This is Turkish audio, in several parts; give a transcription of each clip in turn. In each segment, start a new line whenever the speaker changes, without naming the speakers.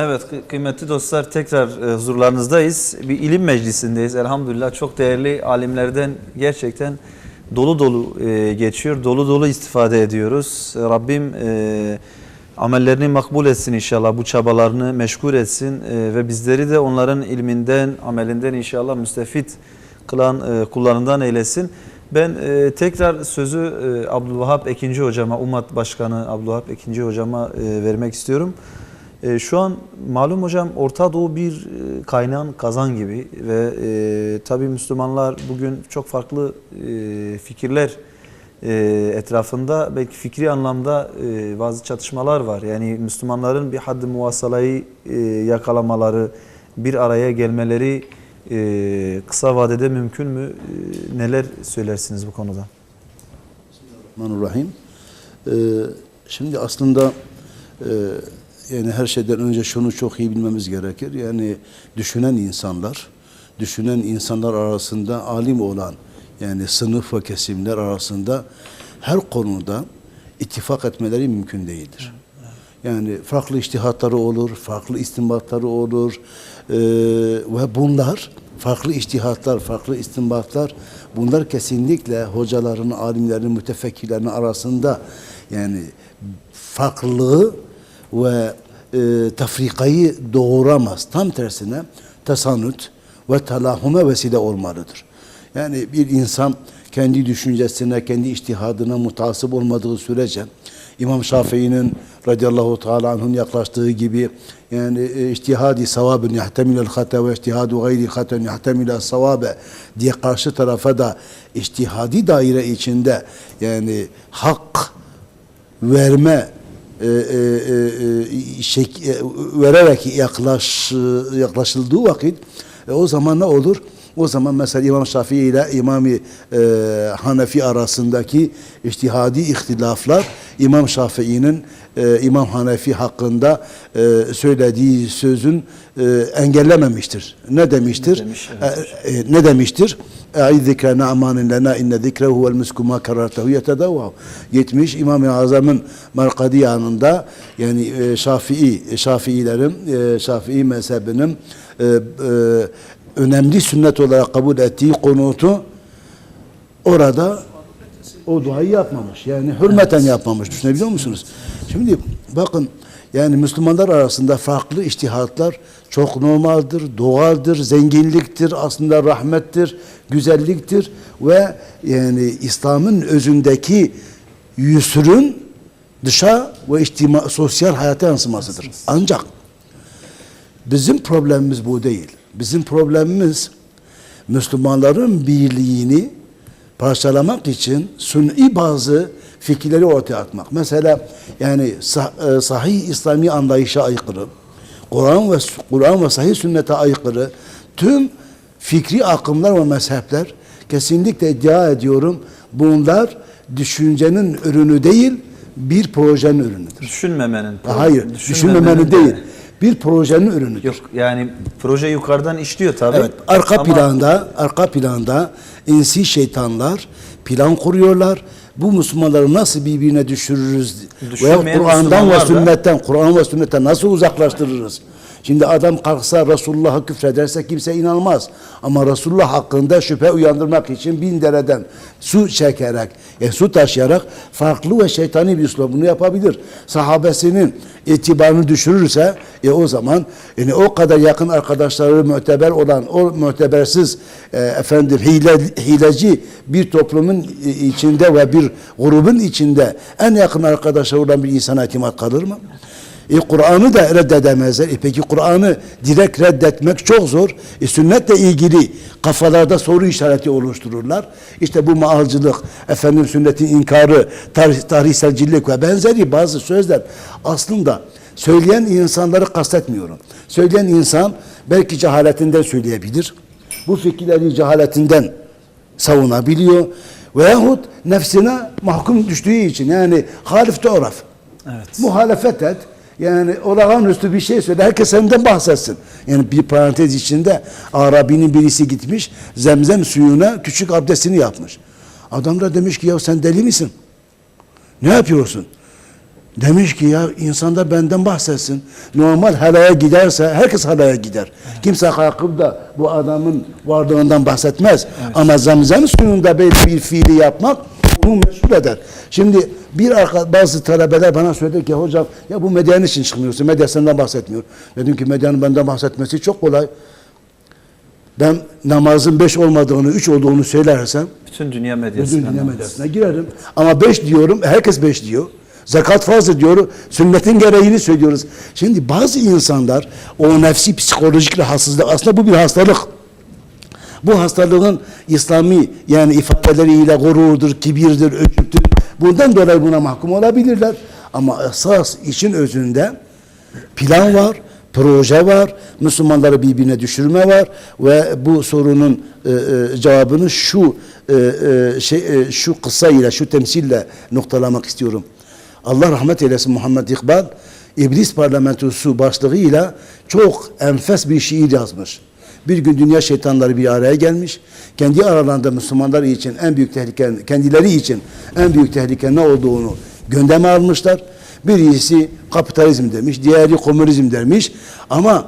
Evet kıymetli dostlar, tekrar huzurlarınızdayız. Bir ilim meclisindeyiz. Elhamdülillah çok değerli alimlerden gerçekten dolu dolu geçiyor. Dolu dolu istifade ediyoruz. Rabbim amellerini makbul etsin inşallah. Bu çabalarını meşgul etsin ve bizleri de onların ilminden, amelinden inşallah müstefit kılan kullarından eylesin. Ben tekrar sözü Abdülvahap Ekinci hocama, Ummat Başkanı Abdülvahap Ekinci hocama vermek istiyorum. Şu an malum hocam Orta Doğu bir kaynağın kazan gibi ve tabii Müslümanlar bugün çok farklı fikirler etrafında, belki fikri anlamda bazı çatışmalar var. Yani Müslümanların bir haddi muvasalayı yakalamaları, bir araya gelmeleri kısa vadede mümkün mü? Neler söylersiniz bu konuda?
Bismillahirrahmanirrahim. Şimdi aslında yani her şeyden önce şunu çok iyi bilmemiz gerekir. Yani düşünen insanlar arasında alim olan, yani sınıf ve kesimler arasında her konuda ittifak etmeleri mümkün değildir. Yani farklı içtihatları olur, farklı istinbatları olur ve bunlar farklı içtihatlar, farklı istinbatlar, bunlar kesinlikle hocaların, alimlerin, mütefekkirlerin arasında yani farklılığı ve tefrikayı doğuramaz. Tam tersine tesanüt ve telahume vesile olmalıdır. Yani bir insan kendi düşüncesine, kendi içtihadına mutasip olmadığı sürece İmam Şafii'nin radıyallahu teala anh'ın yaklaştığı gibi yani içtihadi savabun yahtemilel hata ve içtihadu gayri haten yahtemilel savabe diye karşı tarafa da içtihadi daire içinde yani hak verme vererek yaklaşıldığı vakit o zaman ne olur? O zaman mesela İmam Şafii ile İmam-ı Hanefi arasındaki içtihadi ihtilaflar İmam Şafii'nin İmam Hanefi hakkında söylediği sözün engellememiştir. Ne demiştir? Ne demiştir? Zikre na'manin lena inne zikrehu vel misku ma karartehu yetedavvav. 70 İmam-ı Azam'ın Markadiyanında yani Şafii mezhebinin önemli sünnet olarak kabul ettiği konutu orada o duayı yapmamış. Yani hürmeten yapmamış. Düşünebiliyor musunuz? Şimdi bakın yani Müslümanlar arasında farklı içtihatlar çok normaldir, doğaldır, zenginliktir, aslında rahmettir, güzelliktir ve yani İslam'ın özündeki yusrun dışa ve sosyal hayata yansımasıdır. Ancak bizim problemimiz bu değil. Bizim problemimiz Müslümanların birliğini parçalamak için sünni bazı fikirleri ortaya atmak. Mesela yani sahih İslami anlayışa aykırı, Kur'an ve sahih sünnete aykırı tüm fikri akımlar ve mezhepler kesinlikle iddia ediyorum bunlar düşüncenin ürünü değil bir projenin ürünüdür.
Düşünmemenin.
Hayır, düşünmemenin değil. Bir projenin ürünüdür.
Yok yani proje yukarıdan işliyor tabii.
Evet, arka planda insi şeytanlar plan kuruyorlar. Bu Müslümanları nasıl birbirine düşürürüz veya Kur'an ve sünnetten nasıl uzaklaştırırız? Şimdi adam kalksa Resulullah'a küfrederse kimse inanmaz. Ama Resulullah hakkında şüphe uyandırmak için 1000 dereden su çekerek, su taşıyarak farklı ve şeytani bir üslup bunu yapabilir. Sahabesinin itibarını düşürürse o zaman yani o kadar yakın arkadaşları müteber olan o mütebersiz hileci bir toplumun içinde ve bir grubun içinde en yakın arkadaşları olan bir insana itimat kalır mı? Kur'an'ı da reddedemezler. Peki Kur'an'ı direkt reddetmek çok zor. Sünnetle ilgili kafalarda soru işareti oluştururlar. İşte bu maalcılık, sünnetin inkarı, tarihselcilik ve benzeri bazı sözler aslında söyleyen insanları kastetmiyorum. Söyleyen insan belki cehaletinden söyleyebilir. Bu fikirleri cehaletinden savunabiliyor. Veyahut nefsine mahkum düştüğü için yani halif teoraf.
Evet.
Muhalefet et. Yani olağanüstü bir şey söyle. Herkes senden bahsetsin. Yani bir parantez içinde Arabi'nin birisi gitmiş zemzem suyuna küçük abdestini yapmış. Adam da demiş ki ya sen deli misin? Ne yapıyorsun? Demiş ki ya insanda benden bahsetsin. Normal halaya giderse herkes halaya gider. Kimse kalkıp da bu adamın varlığından bahsetmez. Ama Zemzem suyunda böyle bir fiili yapmak onu meşgul eder. Şimdi bazı talebeler bana söyledi ki hocam ya bu medyanın için çıkmıyorsun. Medya senden bahsetmiyor. Dedim ki medyanın benden bahsetmesi çok kolay. Ben namazın 5 olmadığını, 3 olduğunu söylersem
Bütün dünya medyasına.
bütün dünya medyasına girerim. Ama 5 diyorum, herkes 5 diyor. Zekat farzı diyor, sünnetin gereğini söylüyoruz. Şimdi bazı insanlar o nefsi psikolojik rahatsızlık, aslında bu bir hastalık. Bu hastalığın İslami yani ifadeleriyle gururdur, kibirdir, ölçüptür. Bundan dolayı buna mahkum olabilirler. Ama esas işin özünde plan var, proje var, Müslümanları birbirine düşürme var ve bu sorunun cevabını şu kıssa ile, şu temsille noktalamak istiyorum. Allah rahmet eylesin Muhammed İkbal, İblis Parlamentosu başlığıyla çok enfes bir şiir yazmış. Bir gün dünya şeytanları bir araya gelmiş. Kendi aralarında Müslümanlar için en büyük tehlike, kendileri için en büyük tehlike ne olduğunu gündeme almışlar. Birisi kapitalizm demiş, diğeri komünizm demiş. Ama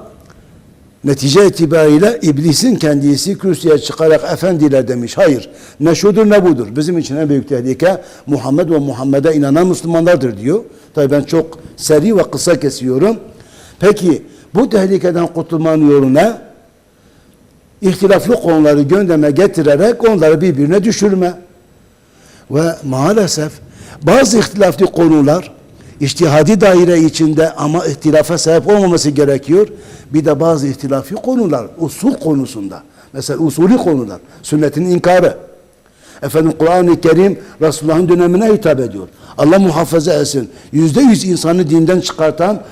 netice itibariyle iblisin kendisi kürsüye çıkarak efendiler demiş. Hayır, ne şudur ne budur. Bizim için en büyük tehlike Muhammed ve Muhammed'e inanan Müslümanlardır diyor. Tabii ben çok seri ve kısa kesiyorum. Peki bu tehlikeden kurtulmanın yolu ne? İhtilaflı konuları gündeme getirerek onları birbirine düşürme. Ve maalesef bazı ihtilaflı konular İçtihadi daire içinde ama ihtilafa sebep olmaması gerekiyor. Bir de bazı ihtilaflı konular, usul konusunda. Mesela usulü konular, sünnetin inkarı. Efendim Kur'an-ı Kerim Resulullah'ın dönemine hitap ediyor. Allah muhafaza etsin. %100 insanı dinden çıkartan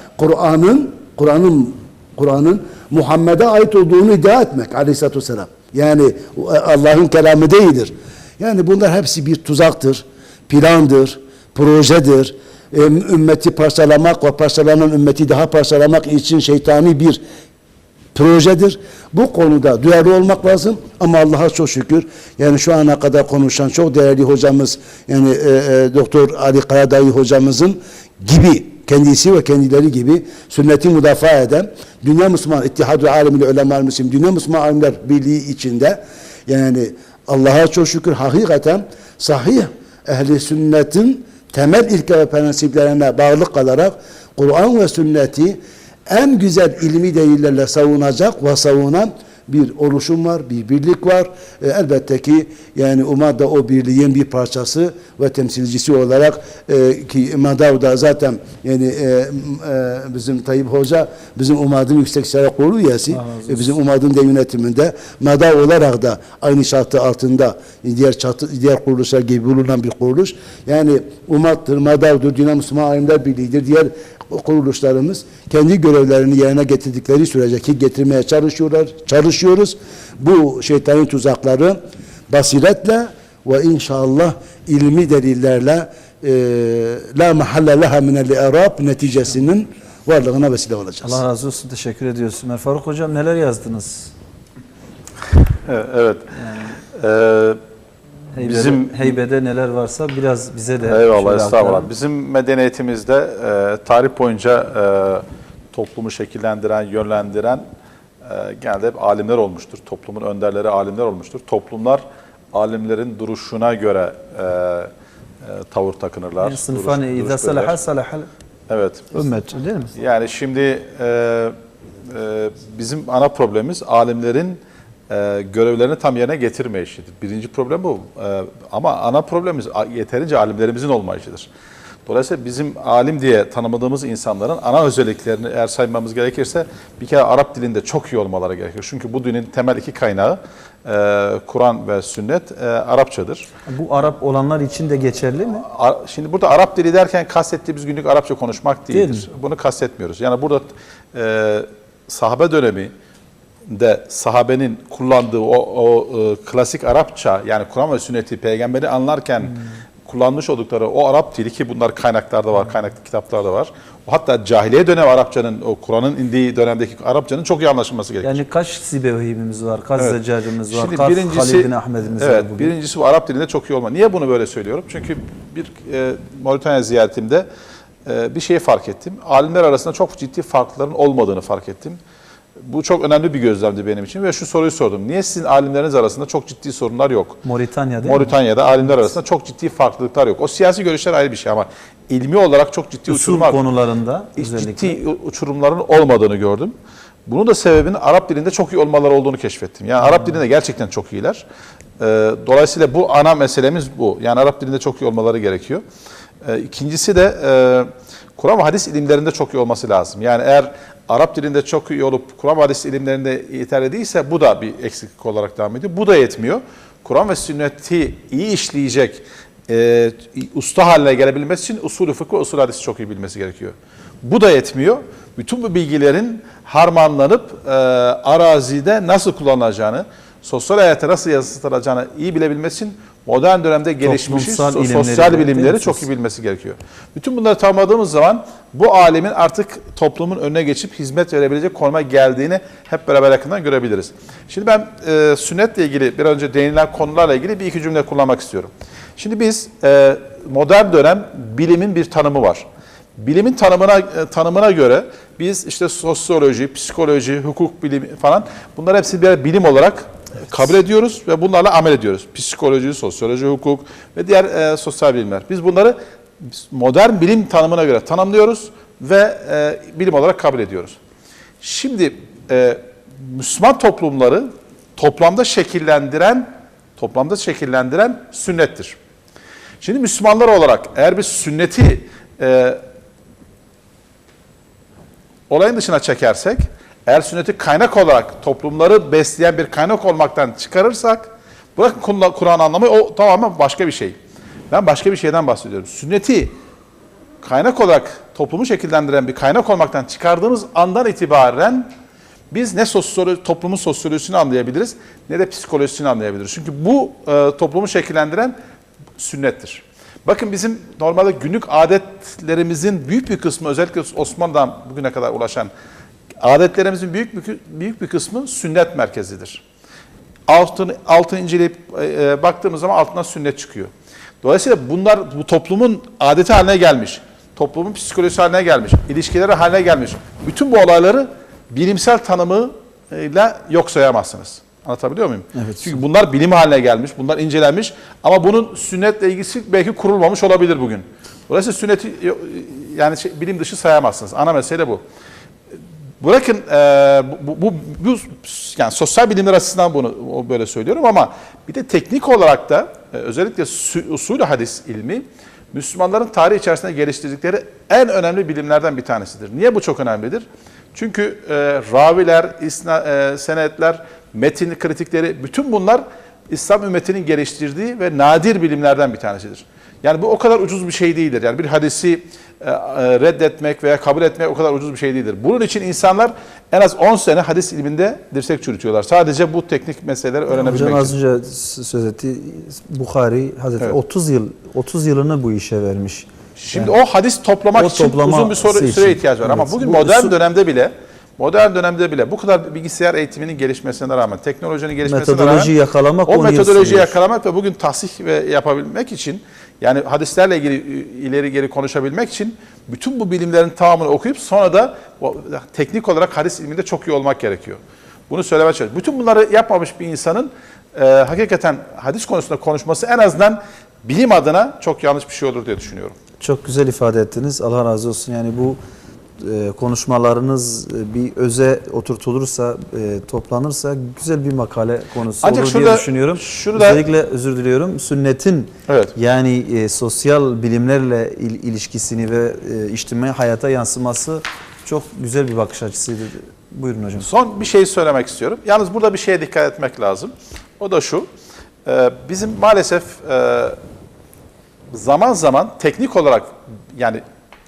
Kur'an'ın Muhammed'e ait olduğunu iddia etmek aleyhissalatü vesselam. Yani Allah'ın kelamı değildir. Yani bunlar hepsi bir tuzaktır, plandır, projedir. Ümmeti parçalamak ve parçalanan ümmeti daha parçalamak için şeytani bir projedir. Bu konuda duyarlı olmak lazım ama Allah'a çok şükür yani şu ana kadar konuşan çok değerli hocamız yani Doktor Ali Karadayı hocamızın gibi kendisi ve kendileri gibi sünneti müdafaa eden Dünya Müslüman İttihad-ı Alemil Ulema Müslim Dünya Müslüman Alimler Birliği içinde yani Allah'a çok şükür hakikaten sahih ehli sünnetin temel ilke ve prensiplerine bağlı kalarak Kur'an ve sünneti en güzel ilmi delillerle savunacak ve savunan bir oluşum var, bir birlik var. Elbette ki yani UMA da o birliğin bir parçası ve temsilcisi olarak ki MADAV da zaten yani bizim Tayyip Hoca bizim UMA'nın Yüksek Şeref Kurulu üyesi. Bizim UMA'nın de yönetiminde MADAV olarak da aynı şartı altında diğer kuruluşlar gibi bulunan bir kuruluş. Yani UMA'dır, MADAV'dır, Dünya Müslüman Alimler Birliği'dir. Diğer kuruluşlarımız kendi görevlerini yerine getirdikleri sürece ki getirmeye çalışıyoruz. Bu şeytanın tuzakları basiretle ve inşallah ilmi delillerle la mahalle leha minel i'rab neticesinin varlığına vesile olacağız.
Allah razı olsun. Teşekkür ediyoruz. Ömer Faruk Hocam neler yazdınız?
Evet.
Heybede neler varsa biraz bize de
Eyvallah, estağfurullah. Bizim medeniyetimizde tarih boyunca toplumu şekillendiren, yönlendiren genelde hep alimler olmuştur. Toplumun önderleri alimler olmuştur. Toplumlar alimlerin duruşuna göre tavır takınırlar.
Yani sınıfani idâ salaha salahal
evet.
ümmet değil mi?
Yani şimdi bizim ana problemimiz alimlerin görevlerini tam yerine getirmeyişidir. Birinci problem bu. Ama ana problemimiz yeterince alimlerimizin olmayışıdır. Dolayısıyla bizim alim diye tanımadığımız insanların ana özelliklerini eğer saymamız gerekirse bir kere Arap dilinde çok iyi olmaları gerekir. Çünkü bu dinin temel iki kaynağı Kur'an ve sünnet Arapçadır.
Bu Arap olanlar için de geçerli mi?
Şimdi burada Arap dili derken kastettiğimiz günlük Arapça konuşmak değildir.
Değil
Bunu kastetmiyoruz. Yani burada sahabe dönemi de sahabenin kullandığı o klasik Arapça yani Kur'an ve sünneti peygamberi anlarken kullanmış oldukları o Arap dili ki bunlar kaynaklarda var, kaynaklı kitaplarda var. Hatta cahiliye dönemi Arapçanın, o Kur'an'ın indiği dönemdeki Arapçanın çok iyi anlaşılması gerekir.
Yani kaç Sibevhimiz var, kaç Zeccacımız var,
Şimdi
kaç
birincisi,
Halid bin Ahmet'imiz var bugün.
Birincisi bu Arap dilinde çok iyi olma. Niye bunu böyle söylüyorum? Çünkü bir Moritanya ziyaretimde bir şey fark ettim. Alimler arasında çok ciddi farkların olmadığını fark ettim. Bu çok önemli bir gözlemdi benim için ve şu soruyu sordum. Niye sizin alimleriniz arasında çok ciddi sorunlar yok? Moritanya'da alimler arasında çok ciddi farklılıklar yok. O siyasi görüşler ayrı bir şey ama ilmi olarak çok ciddi
Usul
uçurumlar,
konularında
ciddi uçurumların olmadığını gördüm. Bunun da sebebinin Arap dilinde çok iyi olmaları olduğunu keşfettim. Yani Arap dilinde gerçekten çok iyiler. Dolayısıyla bu ana meselemiz bu. Yani Arap dilinde çok iyi olmaları gerekiyor. İkincisi de Kur'an ve hadis ilimlerinde çok iyi olması lazım. Yani eğer Arap dilinde çok iyi olup Kur'an ve hadis ilimlerinde yeterli değilse bu da bir eksiklik olarak devam ediyor. Bu da yetmiyor. Kur'an ve sünneti iyi işleyecek, usta haline gelebilmesi için usulü fıkıh ve usulü hadisi çok iyi bilmesi gerekiyor. Bu da yetmiyor. Bütün bu bilgilerin harmanlanıp arazide nasıl kullanılacağını, sosyal hayata nasıl yansıtılacağını iyi bilebilmesi için modern dönemde gelişmiş sosyal bilimleri çok iyi bilmesi gerekiyor. Bütün bunları tamamladığımız zaman bu alimin artık toplumun önüne geçip hizmet verebilecek konuma geldiğini hep beraber yakından görebiliriz. Şimdi ben sünnetle ilgili bir önce değinilen konularla ilgili bir iki cümle kullanmak istiyorum. Şimdi biz modern dönem bilimin bir tanımı var. Bilimin tanımına göre biz işte sosyoloji, psikoloji, hukuk bilimi falan bunlar hepsini bir bilim olarak kabul ediyoruz ve bunlarla amel ediyoruz. Psikoloji, sosyoloji, hukuk ve diğer sosyal bilimler. Biz bunları modern bilim tanımına göre tanımlıyoruz ve bilim olarak kabul ediyoruz. Şimdi Müslüman toplumları toplamda şekillendiren sünnettir. Şimdi Müslümanlar olarak eğer biz sünneti olayın dışına çekersek, eğer sünneti kaynak olarak toplumları besleyen bir kaynak olmaktan çıkarırsak, bırakın Kur'an anlamı o tamamen başka bir şey. Ben başka bir şeyden bahsediyorum. Sünneti kaynak olarak toplumu şekillendiren bir kaynak olmaktan çıkardığımız andan itibaren biz ne toplumun sosyolojisini anlayabiliriz ne de psikolojisini anlayabiliriz. Çünkü bu toplumu şekillendiren sünnettir. Bakın bizim normalde günlük adetlerimizin büyük bir kısmı, özellikle Osmanlı'dan bugüne kadar ulaşan adetlerimizin büyük bir kısmı sünnet merkezidir. Altını inceleyip baktığımız zaman altından sünnet çıkıyor. Dolayısıyla bunlar bu toplumun adeti haline gelmiş, toplumun psikolojisi haline gelmiş, ilişkileri haline gelmiş. Bütün bu olayları bilimsel tanımıyla yok sayamazsınız. Anlatabiliyor muyum?
Evet.
Çünkü bunlar bilim haline gelmiş, bunlar incelenmiş ama bunun sünnetle ilgisi belki kurulmamış olabilir bugün. Dolayısıyla sünneti yani bilim dışı sayamazsınız. Ana mesele bu. Bırakın bu yani sosyal bilimler açısından bunu böyle söylüyorum ama bir de teknik olarak da özellikle usulü hadis ilmi Müslümanların tarih içerisinde geliştirdikleri en önemli bilimlerden bir tanesidir. Niye bu çok önemlidir? Çünkü raviler, senetler, metin kritikleri bütün bunlar İslam ümmetinin geliştirdiği ve nadir bilimlerden bir tanesidir. Yani bu o kadar ucuz bir şey değildir. Yani bir hadisi reddetmek veya kabul etmek o kadar ucuz bir şey değildir. Bunun için insanlar en az 10 sene hadis ilminde dirsek çürütüyorlar. Sadece bu teknik meseleleri öğrenebilmek için.
Hocam az önce söz etti. Bukhari Hazreti evet. 30 yılını bu işe vermiş.
Şimdi yani, o hadis toplamak için uzun bir süre ihtiyaç var. Evet. Ama bugün modern dönemde bile bu kadar bilgisayar eğitiminin gelişmesine rağmen, teknolojinin gelişmesine rağmen o metodolojiyi yakalamak ve bugün tahsih ve yapabilmek için yani hadislerle ilgili ileri geri konuşabilmek için bütün bu bilimlerin tamamını okuyup sonra da teknik olarak hadis ilminde çok iyi olmak gerekiyor. Bunu söylemeye çalışıyorum. Bütün bunları yapmamış bir insanın hakikaten hadis konusunda konuşması en azından bilim adına çok yanlış bir şey olur diye düşünüyorum.
Çok güzel ifade ettiniz. Allah razı olsun. Yani bu konuşmalarınız bir öze oturtulursa, toplanırsa güzel bir makale konusu olur diye düşünüyorum. Özellikle özür diliyorum. Sünnetin evet. Yani sosyal bilimlerle ilişkisini ve içtimai hayata yansıması çok güzel bir bakış açısıydı. Buyurun hocam.
Son bir şey söylemek istiyorum. Yalnız burada bir şeye dikkat etmek lazım. O da şu. Bizim maalesef zaman zaman teknik olarak yani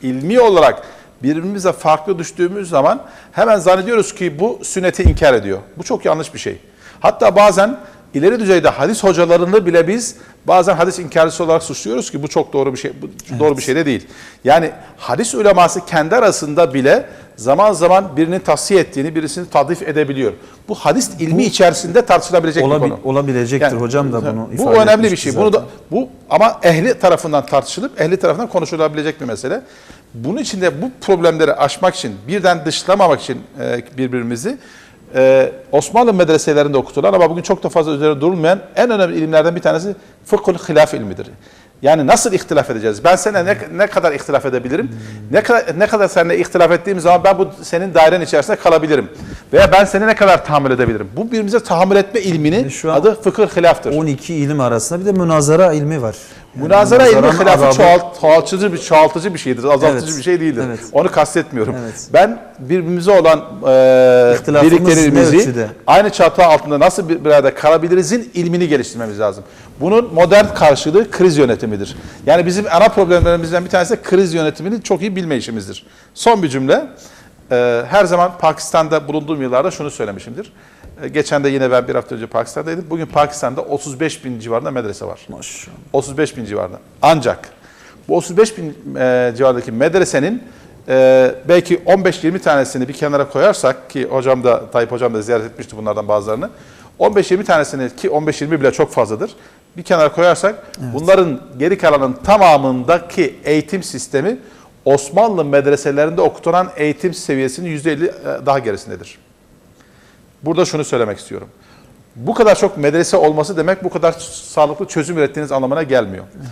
ilmi olarak birbirimize farklı düştüğümüz zaman hemen zannediyoruz ki bu sünneti inkar ediyor. Bu çok yanlış bir şey. Hatta bazen ileri düzeyde hadis hocalarını bile biz bazen hadis inkarcısı olarak suçluyoruz ki bu çok doğru bir şey. Bu evet. Doğru bir şey de değil. Yani hadis uleması kendi arasında bile zaman zaman birinin tavsiye ettiğini, birisini tadif edebiliyor. Bu hadis ilmi içerisinde tartışılabilecek bir konu.
Olabilecektir
Yani,
hocam da bunu
bu
ifade
önemli
etmişti
bir şey.
zaten.
Bunu da bu ama ehli tarafından tartışılıp ehli tarafından konuşulabilecek bir mesele. Bunun için de bu problemleri aşmak için, birden dışlamamak için birbirimizi Osmanlı medreselerinde okutulan ama bugün çok da fazla üzerine durulmayan en önemli ilimlerden bir tanesi fıkhul hilaf ilmidir. Yani nasıl ihtilaf edeceğiz? Ben seninle ne kadar ihtilaf edebilirim? Ne kadar seninle ihtilaf ettiğim zaman ben bu senin dairen içerisinde kalabilirim. Veya ben seni ne kadar tahammül edebilirim? Bu birbirimize tahammül etme ilminin
Şu an
adı fıkıh hilaftır.
12 ilim arasında bir de münazara ilmi var. Yani
Münazara ilmi
münazaranın
hilafı
adabı-
çoğaltıcı bir şeydir, azaltıcı
Evet,
bir şey değildir.
evet.
Onu kastetmiyorum.
Evet.
Ben birbirimize olan
İhtilafımız ne
birliklerimizi
ölçüde?
aynı çatı altında nasıl bir arada kalabilirizin ilmini geliştirmemiz lazım. Bunun modern karşılığı kriz yönetimidir. Yani bizim ana problemlerimizden bir tanesi de kriz yönetimini çok iyi bilme işimizdir. Son bir cümle. Her zaman Pakistan'da bulunduğum yıllarda şunu söylemişimdir. Geçen de yine ben bir hafta önce Pakistan'daydım. Bugün Pakistan'da 35 bin civarında medrese var.
Maşallah.
35 bin civarında. Ancak bu 35 bin civardaki medresenin belki 15-20 tanesini bir kenara koyarsak ki hocam da Tayyip hocam da ziyaret etmişti bunlardan bazılarını. 15-20 tanesini ki 15-20 bile çok fazladır. Bir kenara koyarsak bunların geri kalanın tamamındaki eğitim sistemi Osmanlı medreselerinde okutulan eğitim seviyesinin %50 daha gerisindedir. Burada şunu söylemek istiyorum. Bu kadar çok medrese olması demek bu kadar sağlıklı çözüm ürettiğiniz anlamına gelmiyor. Evet.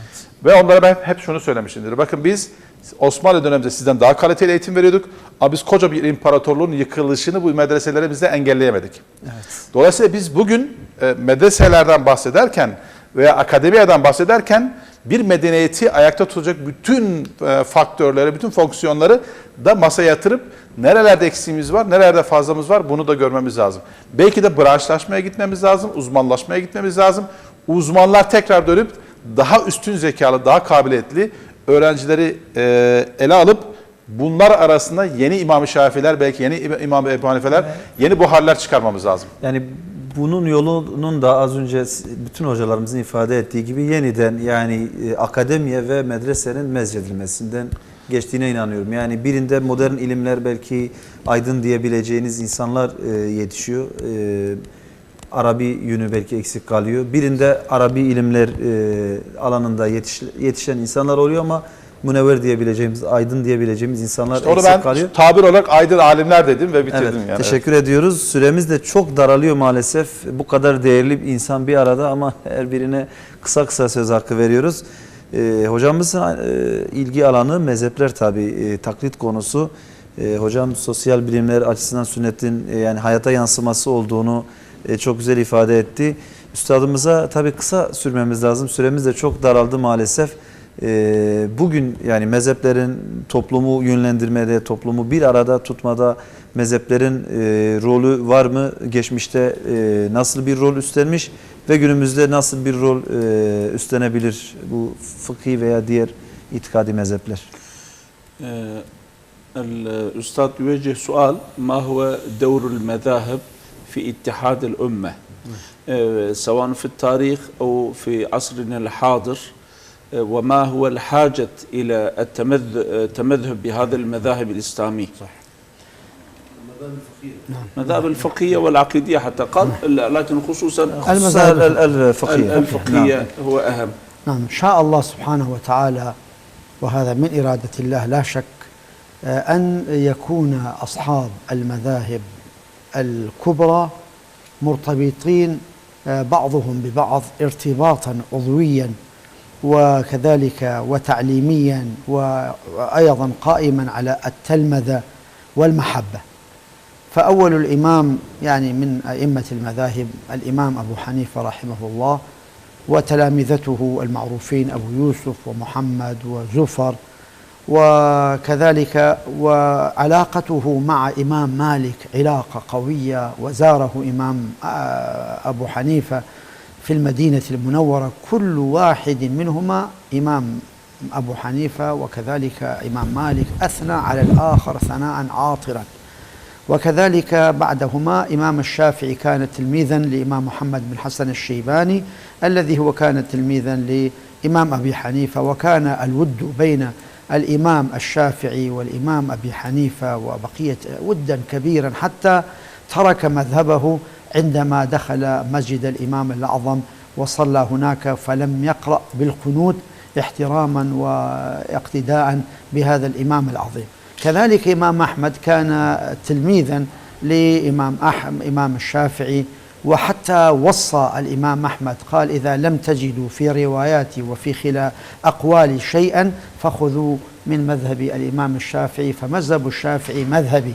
Ve onlara ben hep şunu söylemişimdir. Bakın biz Osmanlı döneminde sizden daha kaliteli eğitim veriyorduk ama biz koca bir imparatorluğun yıkılışını bu medreselerimizde engelleyemedik. Evet. Dolayısıyla biz bugün medreselerden bahsederken veya akademiyeden bahsederken bir medeniyeti ayakta tutacak bütün faktörleri, bütün fonksiyonları da masaya yatırıp nerelerde eksiğimiz var, nerelerde fazlamız var bunu da görmemiz lazım. Belki de branşlaşmaya gitmemiz lazım, uzmanlaşmaya gitmemiz lazım. Uzmanlar tekrar dönüp daha üstün zekalı, daha kabiliyetli öğrencileri ele alıp bunlar arasında yeni İmam-ı Şafiiler, belki yeni İmam-ı Ebu Hanifeler, yeni buharlar çıkarmamız lazım.
Yani bunun yolunun da az önce bütün hocalarımızın ifade ettiği gibi yeniden yani akademiye ve medresenin mezcedilmesinden geçtiğine inanıyorum. Yani birinde modern ilimler belki aydın diyebileceğiniz insanlar yetişiyor. Arabi yönü belki eksik kalıyor. Birinde Arabi ilimler alanında yetişen insanlar oluyor ama münevver diyebileceğimiz, aydın diyebileceğimiz insanlar
İşte onu
eksik
ben
kalıyor.
tabir olarak aydın alimler dedim ve bitirdim.
Evet,
yani.
teşekkür ediyoruz. Süremiz de çok daralıyor maalesef. Bu kadar değerli bir insan bir arada ama her birine kısa kısa söz hakkı veriyoruz. Hocamızın ilgi alanı mezhepler tabii, taklit konusu. Hocam sosyal bilimler açısından sünnetin yani hayata yansıması olduğunu çok güzel ifade etti. Üstadımıza tabii kısa sürmemiz lazım. Süremiz de çok daraldı maalesef. Bugün yani mezheplerin toplumu yönlendirmede, toplumu bir arada tutmada mezheplerin rolü var mı? Geçmişte nasıl bir rol üstlenmiş ve günümüzde nasıl bir rol üstlenebilir bu fıkhi veya diğer itikadi mezhepler?
الأستاذ يوجه سؤال ما هو دور المذاهب في اتحاد الأمة سواء في التاريخ أو في عصرنا الحاضر وما هو الحاجة إلى التمذهب بهذه المذاهب الإسلامية صح. المذاهب الفقهية والعقيدية حتى قال لكن خصوصا
المذاهب الفقهية
الفقهية هو أهم.
نعم شاء الله سبحانه وتعالى وهذا من إرادة الله لا شك أن يكون أصحاب المذاهب الكبرى مرتبطين بعضهم ببعض ارتباطا عضويا وكذلك وتعليميا وأيضا قائما على التلمذة والمحبة. فأول الإمام يعني من أئمة المذاهب الإمام أبو حنيفة رحمه الله وتلامذته المعروفين أبو يوسف ومحمد وزفر وكذلك وعلاقته مع إمام مالك علاقة قوية وزاره إمام أبو حنيفة في المدينة المنورة كل واحد منهما إمام أبو حنيفة وكذلك إمام مالك أثنى على الآخر ثناء عاطرا وكذلك بعدهما إمام الشافعي كان تلميذا لإمام محمد بن حسن الشيباني الذي هو كان تلميذا لإمام أبي حنيفة وكان الود بين الإمام الشافعي والإمام أبي حنيفة وبقية ودا كبيرا، حتى ترك مذهبه عندما دخل مسجد الإمام الأعظم وصلى هناك، فلم يقرأ بالقنوت احتراما واقتداء بهذا الإمام العظيم. كذلك إمام أحمد كان تلميذا إمام الشافعي، وحتى وصى الإمام أحمد قال: إذا لم تجدوا في رواياتي وفي خلال أقوالي شيئا فخذوا من مذهب الإمام الشافعي، فمذهب الشافعي مذهبي.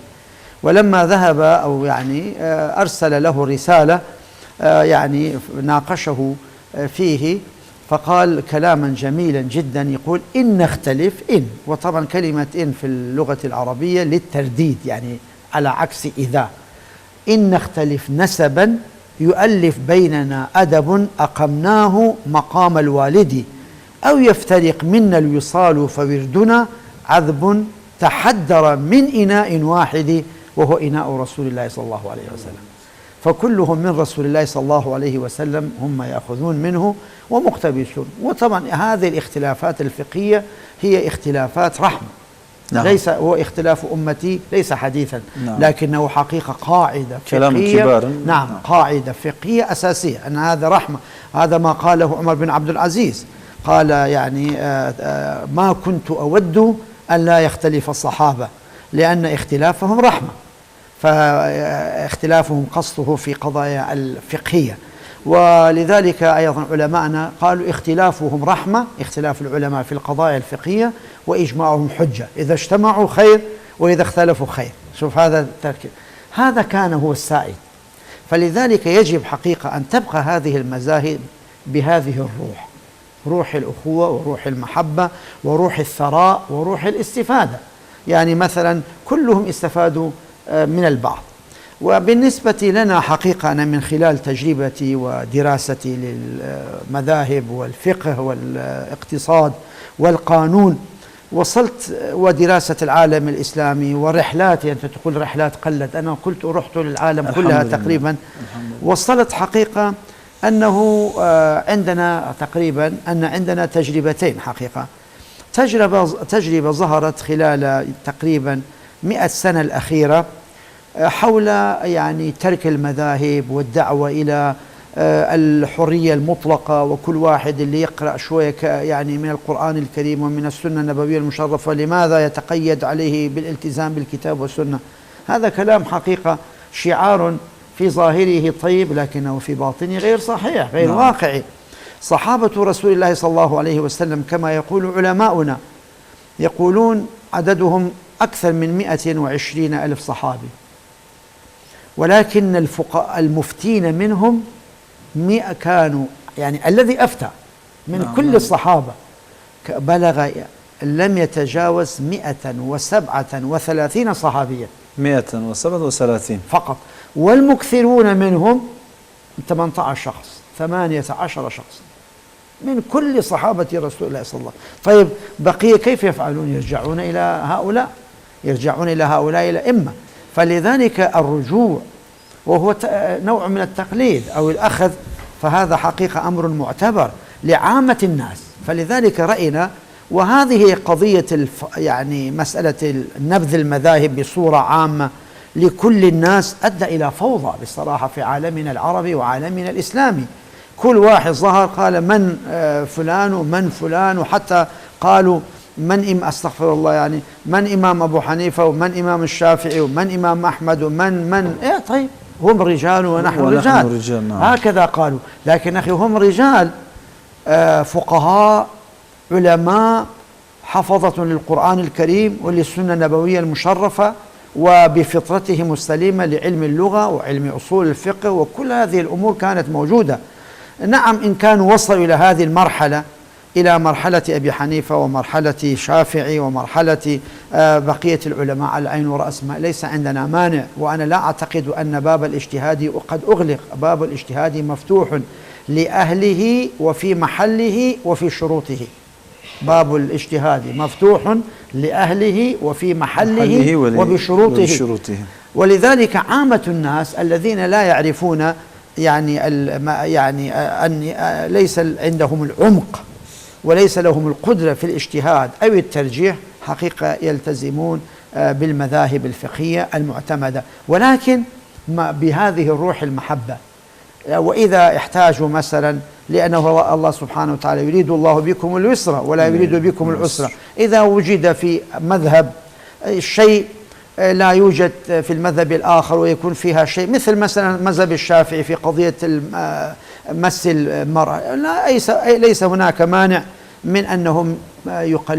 ولما ذهب أو يعني أرسل له رسالة يعني ناقشه فيه، فقال كلاما جميلا جدا يقول: إن نختلف، إن، وطبعا كلمة إن في اللغة العربية للترديد، يعني على عكس إذا. إن نختلف نسبا يؤلف بيننا أدب أقمناه مقام الوالد، أو يفترق منا الوصال فوردنا عذب تحدر من إناء واحد وهو إناء رسول الله صلى الله عليه وسلم. فكلهم من رسول الله صلى الله عليه وسلم، هم يأخذون منه ومقتبسون. وطبعا هذه الاختلافات الفقهية هي اختلافات رحمة.
نعم.
ليس هو اختلاف أمتي، ليس حديثا.
نعم.
لكنه حقيقة قاعدة
كلام
فقهية.
كبار.
نعم، قاعدة فقهية أساسية أن هذا رحمة. هذا ما قاله عمر بن عبد العزيز، قال يعني ما كنت أود أن لا يختلف الصحابة لأن اختلافهم رحمة، فاختلافهم قصده في قضايا الفقهية. ولذلك أيضا علماءنا قالوا اختلافهم رحمة، اختلاف العلماء في القضايا الفقهية، وإجماعهم حجة، إذا اجتمعوا خير وإذا اختلفوا خير. شوف هذا التركيب، هذا كان هو السائد. فلذلك يجب حقيقة أن تبقى هذه المذاهب بهذه الروح، روح الأخوة وروح المحبة وروح الثراء وروح الاستفادة. يعني مثلا كلهم استفادوا من البعض. وبالنسبة لنا حقيقة أنا من خلال تجربتي ودراستي للمذاهب والفقه والاقتصاد والقانون وصلت، ودراسة العالم الإسلامي ورحلاتي، أنت تقول رحلات قلت، أنا قلت رحت للعالم كلها تقريبا. وصلت حقيقة أنه عندنا تقريبا عندنا تجربتين حقيقة. تجربة ظهرت خلال تقريبا 100 سنة الأخيرة حول يعني ترك المذاهب والدعوة إلى الحرية المطلقة، وكل واحد اللي يقرأ شوية يعني من القرآن الكريم ومن السنة النبوية المشرفة لماذا يتقيد عليه بالالتزام بالكتاب والسنة. هذا كلام حقيقة شعار في ظاهره طيب لكنه في باطنه غير صحيح، غير واقعي. صحابة رسول الله صلى الله عليه وسلم كما يقول علماؤنا، يقولون عددهم أكثر من 120 ألف صحابي، ولكن الفقهاء المفتين منهم كانوا يعني الذي أفتى من كل الصحابة بلغ لم يتجاوز 137 صحابيا
137
فقط، والمكثرون منهم 18 شخص 18 شخص من كل صحابة رسول الله صلى الله عليه وسلم. طيب بقية كيف يفعلون؟ يرجعون إلى هؤلاء، يرجعون إلى هؤلاء الأئمة. فلذلك الرجوع وهو نوع من التقليد أو الأخذ، فهذا حقيقة أمر معتبر لعامة الناس. فلذلك رأينا، وهذه قضية يعني مسألة نبذ المذاهب بصورة عامة لكل الناس أدى إلى فوضى بصراحة في عالمنا العربي وعالمنا الإسلامي. كل واحد ظهر قال من فلان ومن فلان، وحتى قالوا من أستغفر الله يعني من إمام أبو حنيفة ومن إمام الشافعي ومن إمام أحمد ومن إيه طيب هم رجال ونحن رجال. نعم. هكذا قالوا. لكن أخي هم رجال فقهاء علماء حفظة للقرآن الكريم وللسنة النبوية المشرفة، وبفطرتهم السليمة لعلم اللغة وعلم أصول الفقه، وكل هذه الأمور كانت موجودة. نعم إن كانوا وصلوا إلى هذه المرحلة، إلى مرحلة أبي حنيفة ومرحلة شافعي ومرحلة بقية العلماء على العين والرأس، ليس عندنا مانع. وأنا لا أعتقد أن باب الاجتهاد قد أغلق، باب الاجتهاد مفتوح لأهله وفي محله وفي شروطه. باب الاجتهاد مفتوح لأهله وفي محله وبشروطه. ولذلك عامة الناس الذين لا يعرفون يعني أن ليس عندهم العمق وليس لهم القدرة في الاجتهاد أو الترجيح حقيقة يلتزمون بالمذاهب الفقهية المعتمدة، ولكن بهذه الروح المحبة. وإذا احتاجوا مثلا، لأنه الله سبحانه وتعالى يريد الله بكم اليسر ولا يريد بكم العسر، إذا وجد في مذهب شيء لا يوجد في المذهب الآخر ويكون فيها شيء، مثل مثلا مذهب الشافعي في قضية مس المرأة، ليس هناك مانع من أنهم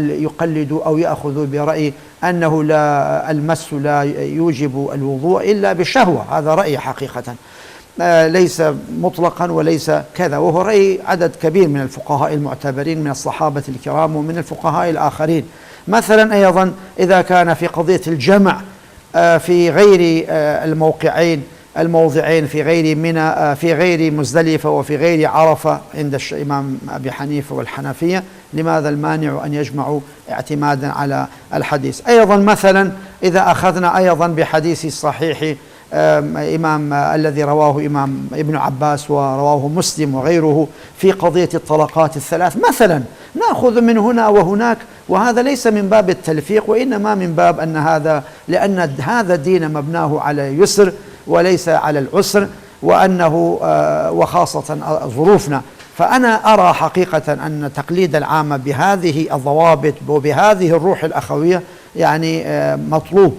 يقلدوا أو يأخذوا برأي أنه المس لا يوجب الوضوء إلا بالشهوة. هذا رأي حقيقة ليس مطلقا وليس كذا، وهو رأي عدد كبير من الفقهاء المعتبرين من الصحابة الكرام ومن الفقهاء الآخرين. مثلا أيضا إذا كان في قضية الجمع في غير الموضعين في غير منى، في غير مزدلفة وفي غير عرفة عند الإمام أبي حنيفة والحنفية، لماذا المانع أن يجمعوا اعتمادا على الحديث؟ أيضا مثلا إذا أخذنا أيضا بحديث الصحيح إمام الذي رواه إمام ابن عباس ورواه مسلم وغيره في قضية الطلقات الثلاث مثلا، نأخذ من هنا وهناك، وهذا ليس من باب التلفيق وإنما من باب لأن هذا الدين مبناه على يسر وليس على العسر، وأنه وخاصة ظروفنا. فأنا أرى حقيقة أن تقليد العامة بهذه الضوابط وبهذه الروح الأخوية يعني مطلوب.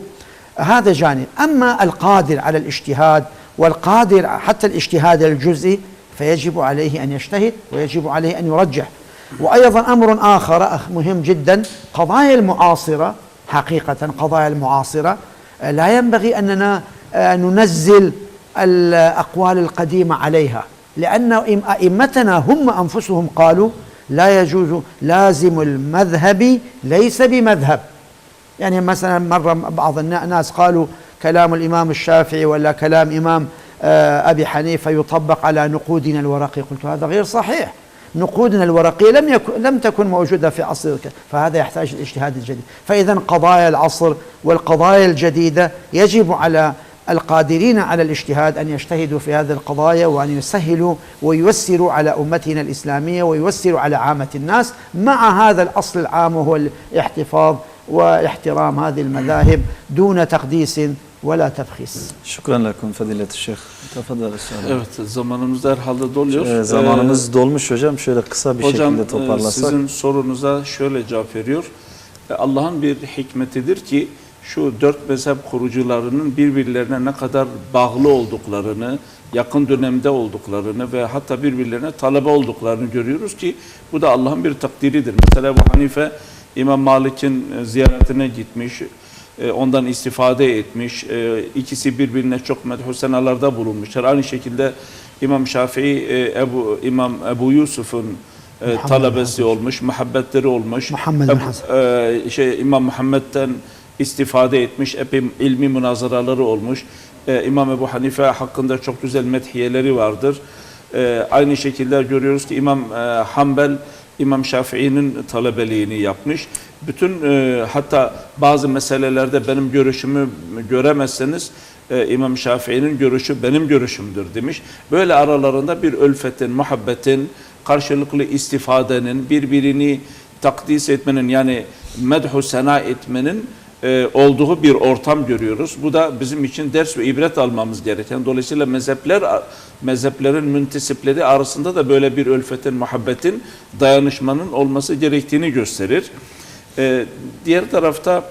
هذا جانب. أما القادر على الاجتهاد والقادر حتى الاجتهاد الجزئي فيجب عليه أن يجتهد ويجب عليه أن يرجح. وأيضا أمر آخر مهم جدا، قضايا المعاصرة، حقيقة قضايا المعاصرة لا ينبغي أننا ننزل الأقوال القديمة عليها، لأن أئمتنا هم أنفسهم قالوا لا يجوز لازم المذهب ليس بمذهب. يعني مثلا مرة بعض الناس قالوا كلام الإمام الشافعي ولا كلام إمام أبي حنيفة يطبق على نقودنا الورقي، قلت هذا غير صحيح. نقودنا الورقية لم تكن موجودة في عصر، فهذا يحتاج الاجتهاد الجديد. فإذا قضايا العصر والقضايا الجديدة يجب على القادرين على الاجتهاد أن يجتهدوا في هذه القضايا، وأن يسهلوا وييسروا على أمتنا الإسلامية وييسروا على عامة الناس، مع هذا الأصل العام وهو الاحتفاظ واحترام هذه المذاهب دون تقديس ولا تبخيس.
Şükran lekum fadilet Şeyh. Tefadal Üstad.
Evet, zamanımız herhalde doluyor.
Zamanımız dolmuş hocam. Şöyle kısa bir şekilde toparlasak.
Hocam sizin sorunuza şöyle cevap veriyor. Allah'ın bir hikmetidir ki şu 4 mezhep kurucularının birbirlerine ne kadar bağlı olduklarını, yakın dönemde olduklarını ve hatta birbirlerine talebe olduklarını görüyoruz ki bu da Allah'ın bir takdiridir. Mesela Ebu Hanife İmam Malik'in ziyaretine gitmiş, ondan istifade etmiş, ikisi birbirine çok medhü senalarda bulunmuşlar. Aynı şekilde İmam Şafii, İmam Ebu Yusuf'un talebesi olmuş, muhabbetleri olmuş. İmam Muhammed'den istifade etmiş, epey ilmi münazaraları olmuş. İmam Ebu Hanife hakkında çok güzel methiyeleri vardır. Aynı şekilde görüyoruz ki İmam Hanbel, İmam Şafii'nin talebeliğini yapmış. Bütün hatta bazı meselelerde benim görüşümü göremezseniz İmam Şafii'nin görüşü benim görüşümdür demiş. Böyle aralarında bir ülfetin, muhabbetin, karşılıklı istifadenin, birbirini takdis etmenin yani medhu sena etmenin olduğu bir ortam görüyoruz. Bu da bizim için ders ve ibret almamız gereken. Dolayısıyla mezheplerin müntesipleri arasında da böyle bir ülfetin, muhabbetin, dayanışmanın olması gerektiğini gösterir. Diğer tarafta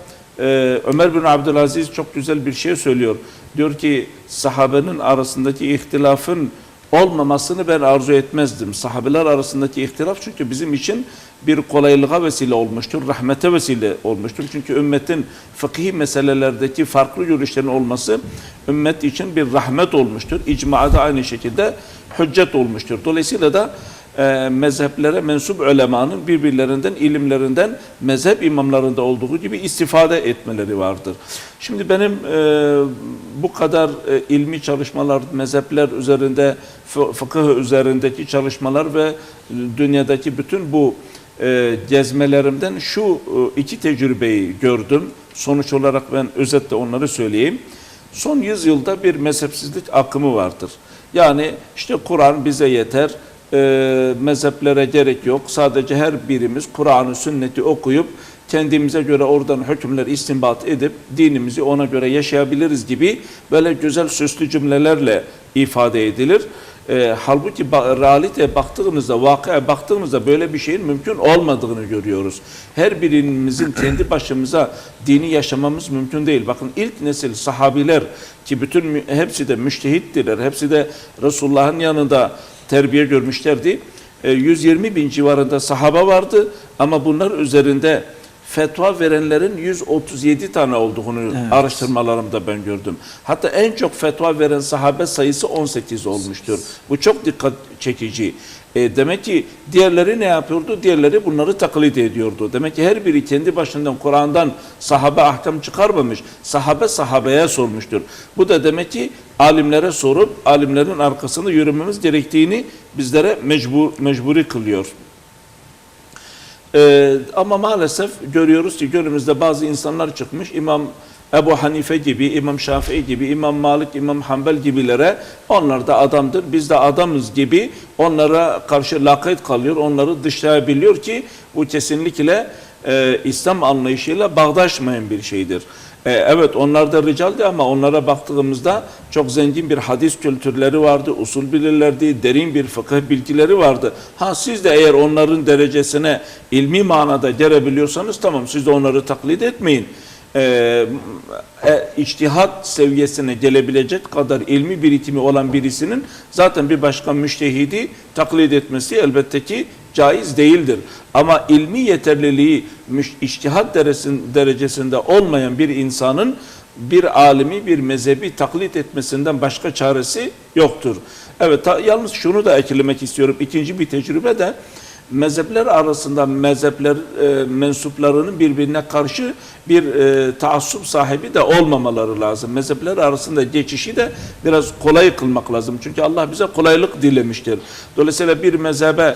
Ömer bin Abdülaziz çok güzel bir şey söylüyor. Diyor ki sahabenin arasındaki ihtilafın olmamasını ben arzu etmezdim. Sahabeler arasındaki ihtilaf çünkü bizim için bir kolaylığa vesile olmuştur, rahmete vesile olmuştur. Çünkü ümmetin fıkhi meselelerdeki farklı görüşlerin olması ümmet için bir rahmet olmuştur. İcma'da aynı şekilde hüccet olmuştur. Dolayısıyla da mezheplere mensup ulemanın birbirlerinden, ilimlerinden mezhep imamlarında olduğu gibi istifade etmeleri vardır. Şimdi benim bu kadar ilmi çalışmalar, mezhepler üzerinde, fıkıh üzerindeki çalışmalar ve dünyadaki bütün bu gezmelerimden şu iki tecrübeyi gördüm. Sonuç olarak ben özetle onları söyleyeyim. Son 100 yılda bir mezhepsizlik akımı vardır. Yani işte Kur'an bize yeter, mezheplere gerek yok. Sadece her birimiz Kur'an'ı, sünneti okuyup kendimize göre oradan hükümler istinbat edip dinimizi ona göre yaşayabiliriz gibi böyle güzel süslü cümlelerle ifade edilir. Halbuki realiteye baktığımızda, vakıya baktığımızda böyle bir şeyin mümkün olmadığını görüyoruz. Her birimizin kendi başımıza dini yaşamamız mümkün değil. Bakın ilk nesil sahabiler ki bütün hepsi de müştehittiler, hepsi de Resulullah'ın yanında terbiye görmüşlerdi. 120 bin civarında sahaba vardı ama bunlar üzerinde fetva verenlerin 137 tane olduğunu araştırmalarımda ben gördüm. Hatta en çok fetva veren sahabe sayısı 18 olmuştur. Bu çok dikkat çekici. Demek ki diğerleri ne yapıyordu? Diğerleri bunları taklit ediyordu. Demek ki her biri kendi başından Kur'an'dan sahabe ahkam çıkarmamış. Sahabe sahabeye sormuştur. Bu da demek ki alimlere sorup alimlerin arkasında yürümemiz gerektiğini bizlere mecburi kılıyor. Ama maalesef görüyoruz ki günümüzde bazı insanlar çıkmış, İmam Ebu Hanife gibi, İmam Şafii gibi, İmam Malik, İmam Hanbel gibilere onlar da adamdır, biz de adamız gibi onlara karşı lakayt kalıyor, onları dışlayabiliyor ki bu kesinlikle İslam anlayışıyla bağdaşmayan bir şeydir. Evet onlar da ricaldi ama onlara baktığımızda çok zengin bir hadis kültürleri vardı, usul bilirlerdi, derin bir fıkıh bilgileri vardı. Ha siz de eğer onların derecesine ilmi manada gelebiliyorsanız tamam siz de onları taklit etmeyin. İçtihat seviyesine gelebilecek kadar ilmi birikimi olan birisinin zaten bir başka müştehidi taklit etmesi elbette ki caiz değildir. Ama ilmi yeterliliği içtihat derecesinde olmayan bir insanın bir alimi, bir mezhebi taklit etmesinden başka çaresi yoktur. Evet, yalnız şunu da eklemek istiyorum. İkinci bir tecrübe de mezhepler arasında mezhepler mensuplarının birbirine karşı bir taassup sahibi de olmamaları lazım. Mezhepler arasında geçişi de biraz kolay kılmak lazım. Çünkü Allah bize kolaylık dilemiştir. Dolayısıyla bir mezhebe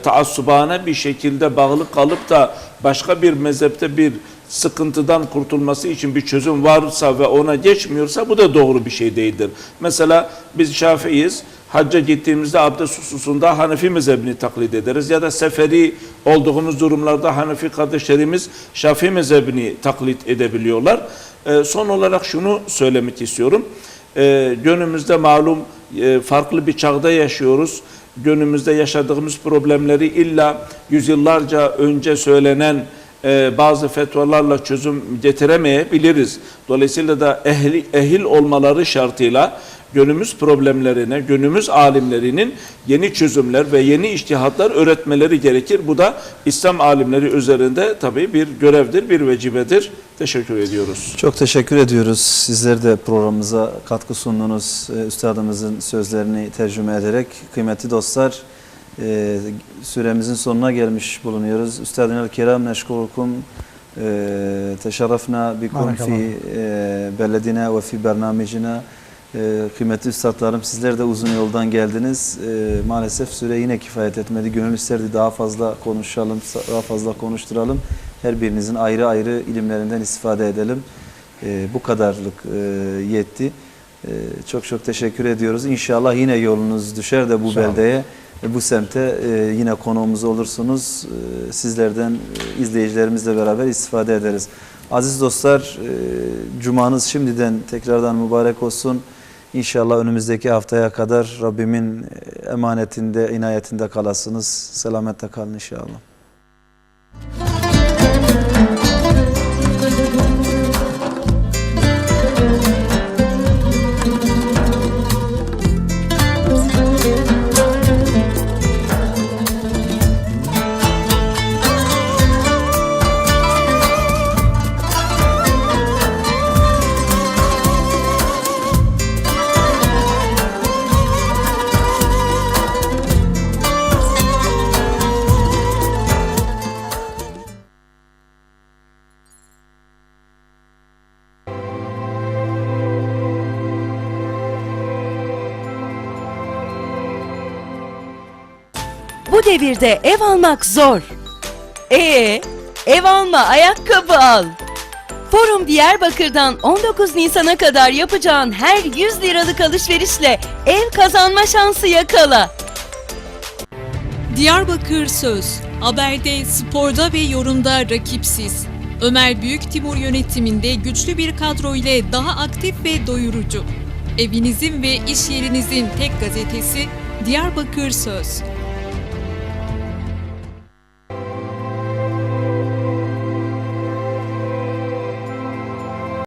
taassubane bir şekilde bağlı kalıp da başka bir mezhepte bir sıkıntıdan kurtulması için bir çözüm varsa ve ona geçmiyorsa bu da doğru bir şey değildir. Mesela biz Şafiiyiz. Hacca gittiğimizde abdest hususunda Hanefi mezhebini taklit ederiz ya da seferi olduğumuz durumlarda Hanefi kardeşlerimiz Şafii mezhebini taklit edebiliyorlar. Son olarak şunu söylemek istiyorum. Günümüzde malum farklı bir çağda yaşıyoruz. Günümüzde yaşadığımız problemleri illa yüzyıllarca önce söylenen bazı fetvalarla çözüm getiremeyebiliriz. Dolayısıyla da ehil olmaları şartıyla günümüz problemlerine, günümüz alimlerinin yeni çözümler ve yeni içtihatlar öğretmeleri gerekir. Bu da İslam alimleri üzerinde tabii bir görevdir, bir vecibedir. Teşekkür ediyoruz.
Çok teşekkür ediyoruz. Sizler de programımıza katkı sundunuz. Üstadımızın sözlerini tercüme ederek. Kıymetli dostlar, süremizin sonuna gelmiş bulunuyoruz. Üstadına kiram neşkurukum. Teşerrefna bikum fi beledina ve fi bernamicina. Kıymetli üstadlarım, sizler de uzun yoldan geldiniz. Maalesef süre yine kifayet etmedi. Gönül isterdi daha fazla konuşalım, daha fazla konuşturalım. Her birinizin ayrı ayrı ilimlerinden istifade edelim. Bu kadarlık yetti. Çok çok teşekkür ediyoruz. İnşallah yine yolunuz düşer de bu beldeye, bu semte yine konuğumuz olursunuz. Sizlerden, izleyicilerimizle beraber istifade ederiz. Aziz dostlar, cumanız şimdiden tekrardan mübarek olsun. İnşallah önümüzdeki haftaya kadar Rabbimin emanetinde, inayetinde kalasınız. Selamette kalın inşallah.
Bu devirde ev almak zor. Ev alma, ayakkabı al. Forum Diyarbakır'dan 19 Nisan'a kadar yapacağın her 100 liralık alışverişle ev kazanma şansı yakala.
Diyarbakır Söz, haberde, sporda ve yorumda rakipsiz. Ömer Büyük Timur yönetiminde güçlü bir kadro ile daha aktif ve doyurucu. Evinizin ve iş yerinizin tek gazetesi Diyarbakır Söz.